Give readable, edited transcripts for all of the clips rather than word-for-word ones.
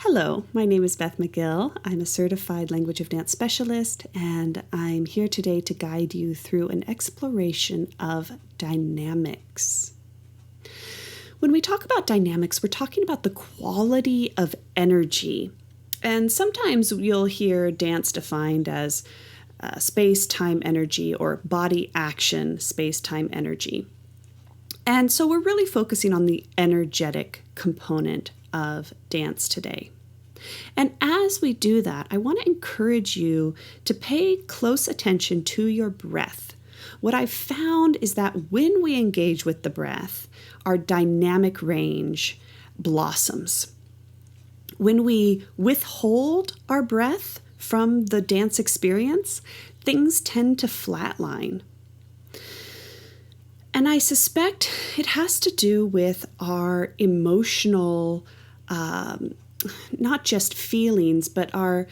Hello, my name is Beth Megill. I'm a certified language of dance specialist, and I'm here today to guide you through an exploration of dynamics. When we talk about dynamics, we're talking about the quality of energy. And sometimes you'll hear dance defined as space-time energy or body action space-time energy. And so we're really focusing on the energetic component of dance today. And as we do that, I want to encourage you to pay close attention to your breath. What I've found is that when we engage with the breath, our dynamic range blossoms. When we withhold our breath from the dance experience, things tend to flatline. And I suspect it has to do with our emotional, not just feelings, but our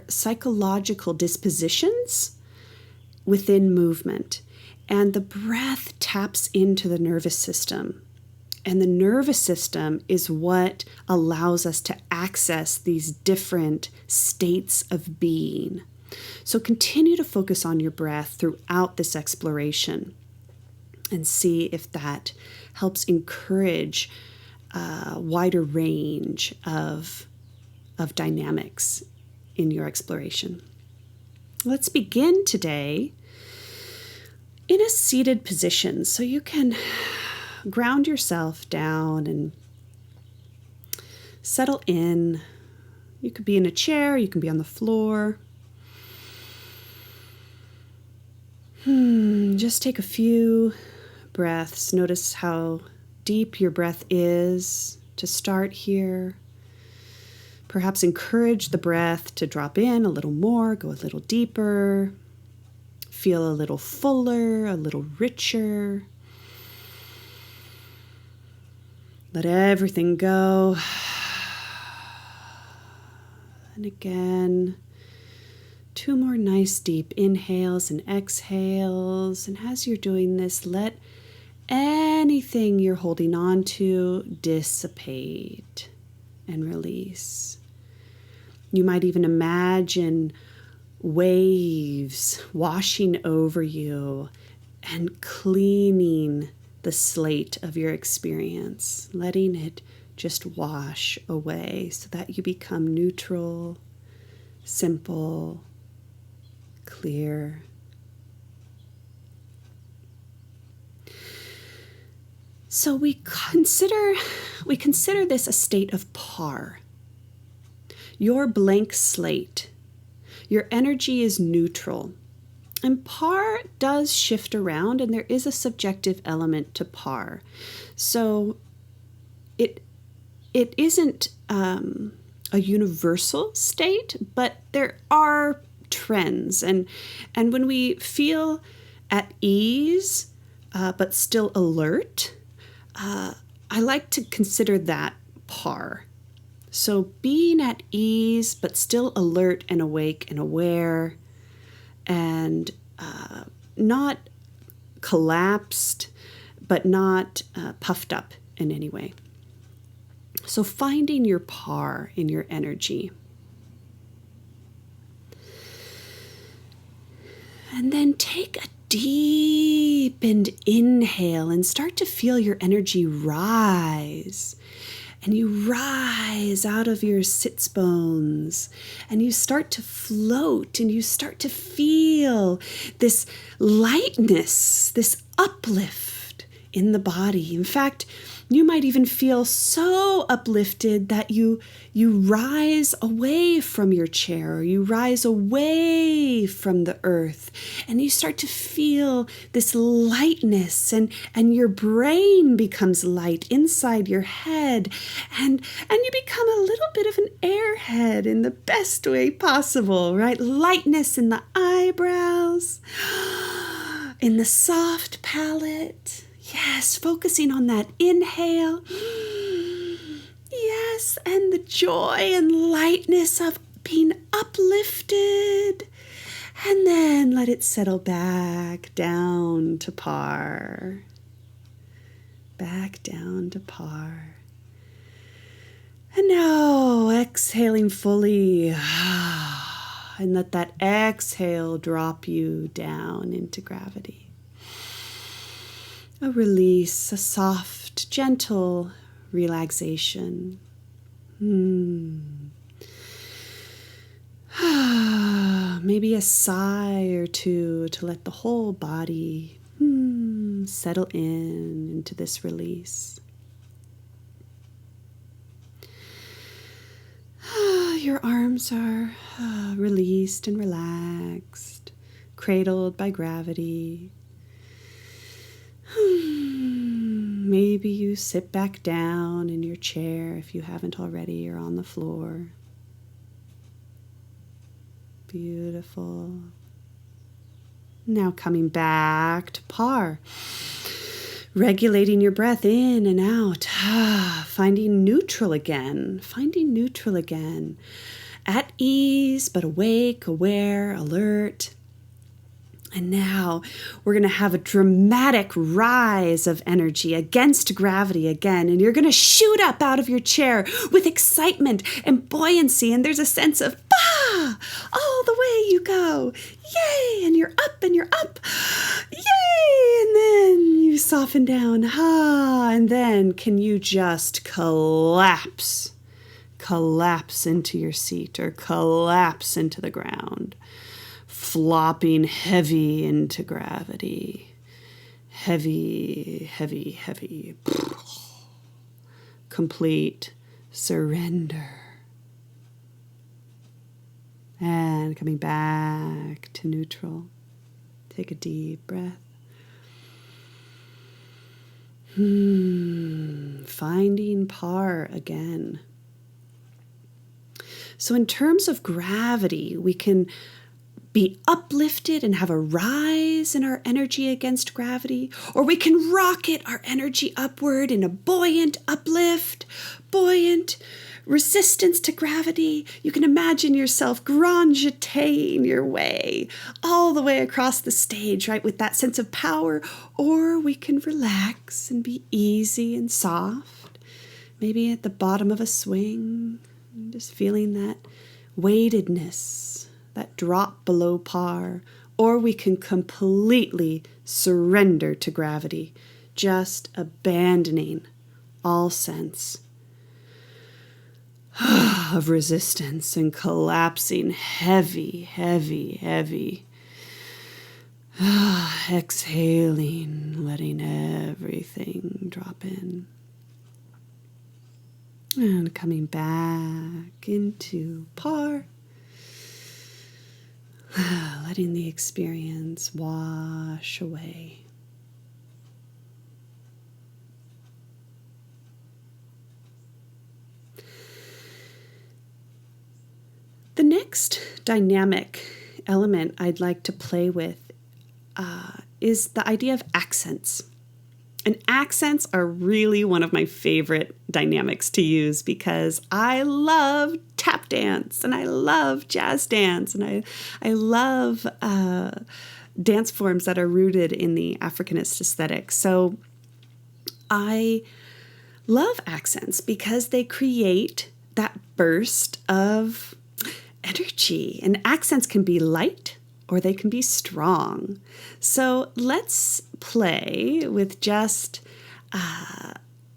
psychological dispositions within movement. And the breath taps into the nervous system. And the nervous system is what allows us to access these different states of being. So continue to focus on your breath throughout this exploration and see if that helps encourage a wider range of dynamics in your exploration. Let's begin today in a seated position so you can ground yourself down and settle in. You could be in a chair, you can be on the floor. Just take a few breaths. Notice how deep your breath is to start here. Perhaps encourage the breath to drop in a little more, go a little deeper, feel a little fuller, a little richer. Let everything go. And again, 2 more nice deep inhales and exhales. And as you're doing this, let anything you're holding on to dissipate and release. You might even imagine waves washing over you and cleaning the slate of your experience, letting it just wash away so that you become neutral, simple, clear. So we consider this a state of par. Your blank slate. Your energy is neutral. And par does shift around, and there is a subjective element to par. So it isn't a universal state, but there are trends. And when we feel at ease, but still alert, I like to consider that par. So being at ease, but still alert and awake and aware, and not collapsed, but not puffed up in any way. So finding your par in your energy. And then take a deepened inhale and start to feel your energy rise. And you rise out of your sits bones and you start to float and you start to feel this lightness, this uplift in the body. In fact, you might even feel so uplifted that you rise away from your chair, or you rise away from the earth, and you start to feel this lightness, and your brain becomes light inside your head, and you become a little bit of an airhead in the best way possible, right? Lightness in the eyebrows, in the soft palate. Yes, focusing on that inhale. Yes, and the joy and lightness of being uplifted. And then let it settle back down to par. Back down to par. And now exhaling fully. And let that exhale drop you down into gravity. A release, a soft, gentle relaxation. Maybe a sigh or two to let the whole body settle into this release. Your arms are released and relaxed, cradled by gravity. Maybe you sit back down in your chair if you haven't already, or on the floor. Beautiful. Now coming back to par. Regulating your breath in and out. Finding neutral again. At ease, but awake, aware, alert. And now we're going to have a dramatic rise of energy against gravity again. And you're going to shoot up out of your chair with excitement and buoyancy. And there's a sense of, all the way you go. Yay! And you're up and you're up. Yay! And then you soften down. And then can you just collapse into your seat or collapse into the ground? Flopping heavy into gravity. Heavy, heavy, heavy. Complete surrender. And coming back to neutral. Take a deep breath. Finding par again. So in terms of gravity, we can be uplifted and have a rise in our energy against gravity, or we can rocket our energy upward in a buoyant uplift, buoyant resistance to gravity. You can imagine yourself grand jetéing your way all the way across the stage, right, with that sense of power, or we can relax and be easy and soft, maybe at the bottom of a swing, just feeling that weightedness, that drop below par, or we can completely surrender to gravity, just abandoning all sense of resistance and collapsing heavy, heavy, heavy. Exhaling, letting everything drop in. And coming back into par. Letting the experience wash away. The next dynamic element I'd like to play with is the idea of accents. And accents are really one of my favorite dynamics to use because I love tap dance and I love jazz dance and I love dance forms that are rooted in the Africanist aesthetic. So I love accents because they create that burst of energy. And accents can be light or they can be strong. So let's play with just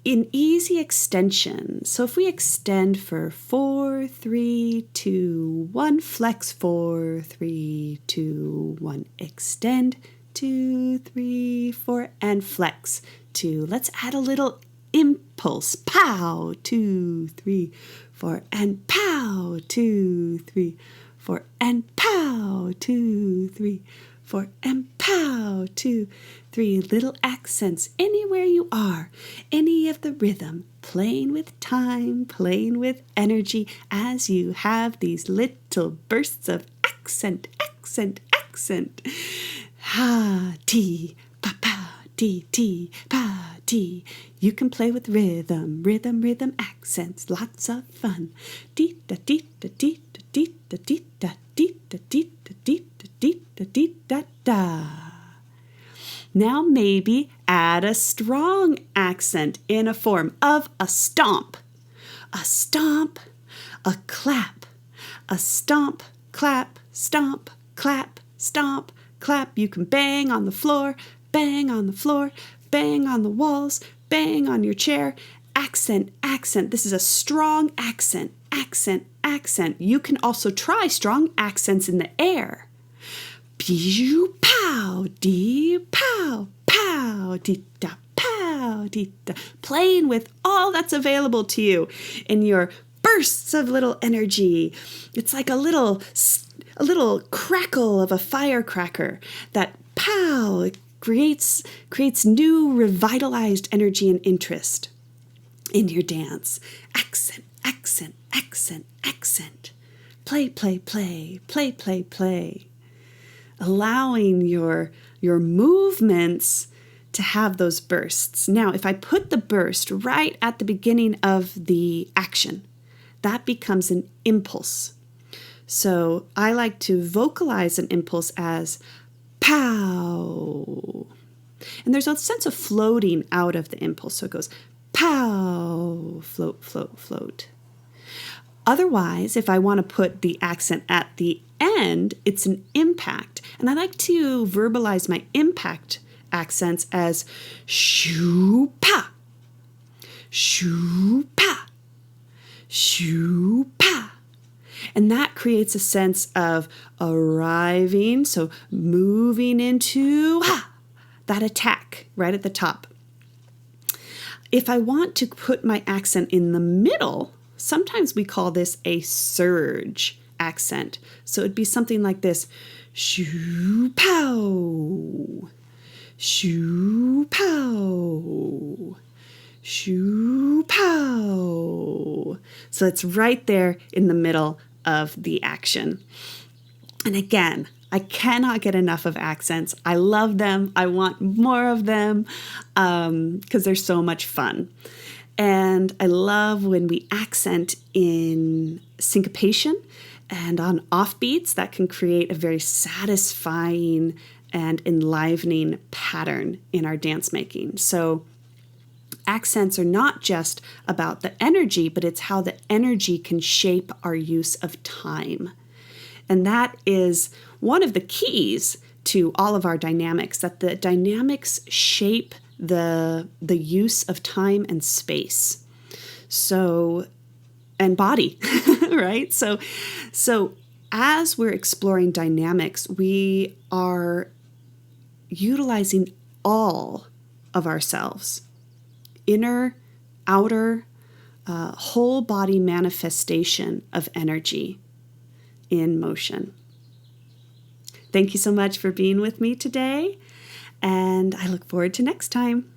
in easy extension. So if we extend for 4, 3, 2, 1, flex 4, 3, 2, 1, extend 2, 3, 4, and flex 2. Let's add a little impulse. Pow, 2, 3, 4, and pow, 2, 3, 4, and pow, 2, 3, 4, and pow, 2, 3. Little accents anywhere you are, any of the rhythm, playing with time, playing with energy as you have these little bursts of accent, accent, accent. Ha, ti, pa, pa, ti, pa, ti. You can play with rhythm, rhythm, rhythm, accents, lots of fun. Dee da dee da dee da dee da dee da dee da dee da dee da dee da dee da da. Now maybe add a strong accent in a form of a stomp. A stomp, a clap, a stomp, clap, stomp, clap, stomp, clap. You can bang on the floor, bang on the floor, bang on the walls, bang on your chair. Accent, accent. This is a strong accent, accent, accent. You can also try strong accents in the air. Pew, pow, dee, pow, pow, dee, da, pow, dee, da. Playing with all that's available to you in your bursts of little energy. It's like a little crackle of a firecracker that pow creates new revitalized energy and interest in your dance. Accent, accent, accent, accent. Play, play, play, play, play, play. Allowing your movements to have those bursts. Now, if I put the burst right at the beginning of the action, that becomes an impulse. So I like to vocalize an impulse as pow. And there's a sense of floating out of the impulse. So it goes pow, float, float, float. Otherwise, if I want to put the accent at the end, it's an impact. And I like to verbalize my impact accents as shoo-pa, shoo-pa, shoo-pa. And that creates a sense of arriving, so moving into that attack right at the top. If I want to put my accent in the middle, sometimes we call this a surge accent. So it'd be something like this: shoo-pow, shoo-pow, shoo-pow. So it's right there in the middle of the action. And again, I cannot get enough of accents. I love them. I want more of them because they're so much fun. And I love when we accent in syncopation and on offbeats. That can create a very satisfying and enlivening pattern in our dance making. So accents are not just about the energy, but it's how the energy can shape our use of time. And that is one of the keys to all of our dynamics, that the dynamics shape the use of time and space. So, and body, right? So as we're exploring dynamics, we are utilizing all of ourselves, inner, outer, whole body manifestation of energy in motion. Thank you so much for being with me today, and I look forward to next time.